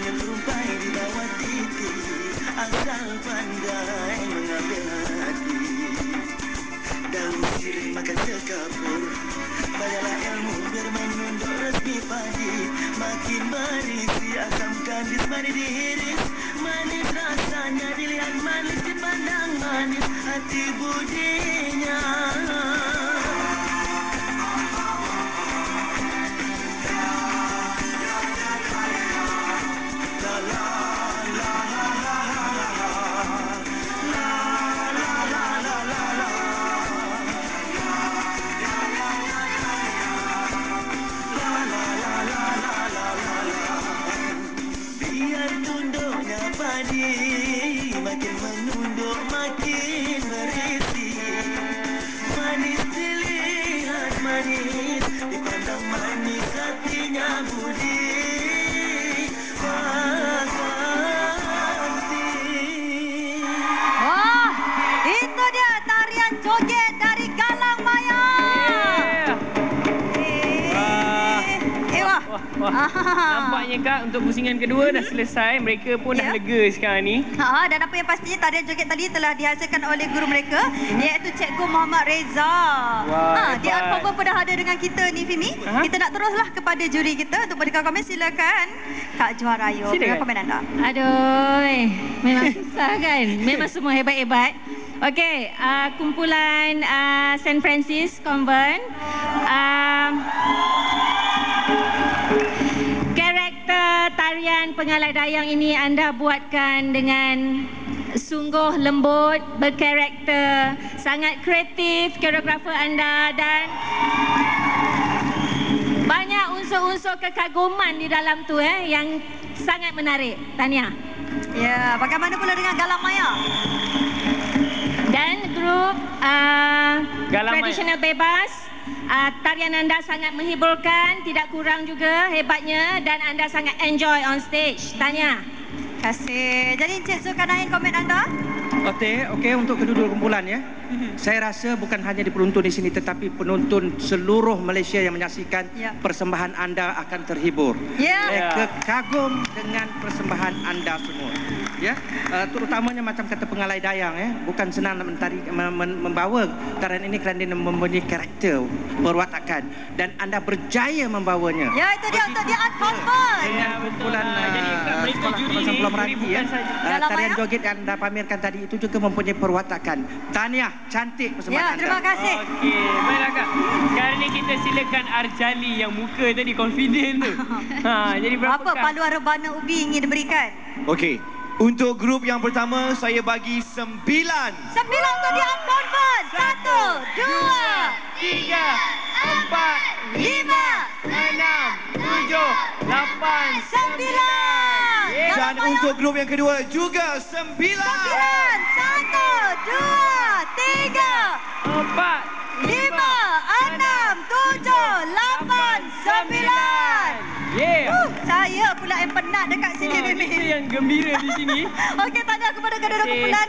hanya terumpai di bawah titik, asal pandai mengambil hati. Daun sirih makan sekapur, banyaklah ilmu biar menunduk resmi padi. Makin berisi asam kandis mari dihiris, manis rasanya dilihat, manis dipandang, manis hati budinya. Makin menunduk makin berisi, manis dilihat manis, dipandang manis hatinya budi. Wah, itu dia tarian joget dari Galang Maya. Wah. Nampaknya Kak, untuk pusingan kedua dah selesai. Mereka pun dah lega sekarang ni. Dan apa yang pastinya tarian joget tadi telah dihasilkan oleh guru mereka, iaitu Cikgu Muhammad Reza. Dia pun dah ada dengan kita ni, Fimi. Kita nak teruslah kepada juri kita untuk berikan komen. Silakan Kak Juarayu, berikan komen anda. Aduh, memang susah kan? Memang semua hebat-hebat. Okey, kumpulan St. Francis Convent. Karakter tarian Pengalai Dayang ini anda buatkan dengan sungguh lembut, berkarakter, sangat kreatif koreografer anda dan banyak unsur-unsur kekaguman di dalam tu yang sangat menarik. Tahniah. Ya, bagaimana pula dengan Galang Maya? Dan grup Galang tradisional bebas. Tarian anda sangat menghiburkan, tidak kurang juga hebatnya dan anda sangat enjoy on stage. Tahniah. Terima kasih. Jadi Encik Zulkarnain, komen anda? Okey, untuk kedua-dua kumpulan ya. Saya rasa bukan hanya di penonton di sini tetapi penonton seluruh Malaysia yang menyaksikan persembahan anda akan terhibur. Mereka kagum dengan persembahan anda semua. Ya, terutamanya macam kata Pengalai Dayang bukan senang membawa tarian ini kerana dia mempunyai karakter perwatakan dan anda berjaya membawanya. Ya, itu dia untuk dia uncovered. Dengan kumpulan Sekolah Meranti tarian joget yang anda pamerkan tadi itu juga mempunyai perwatakan. Tahniah, cantik persembahan anda. Terima kasih. Okey, baiklah Kak. Sekarang ni kita silakan Arjali yang muka tadi confident tu. Jadi berapa Kak? Paluan rebana ubi ingin diberikan? Okey. Untuk grup yang pertama, saya bagi 9. 9 untuk dia uncovered. 1, 2, 3, 4, 5, 6, 7, 8, 9. Dan untuk grup yang kedua juga 9. 1, 2, 3, 4, 5, 6, 7, 8, 9. Saya pula yang penat dekat sini, Mimi. Kita yang gembira di sini. Okey, tanya kepada kedua-dua kumpulan.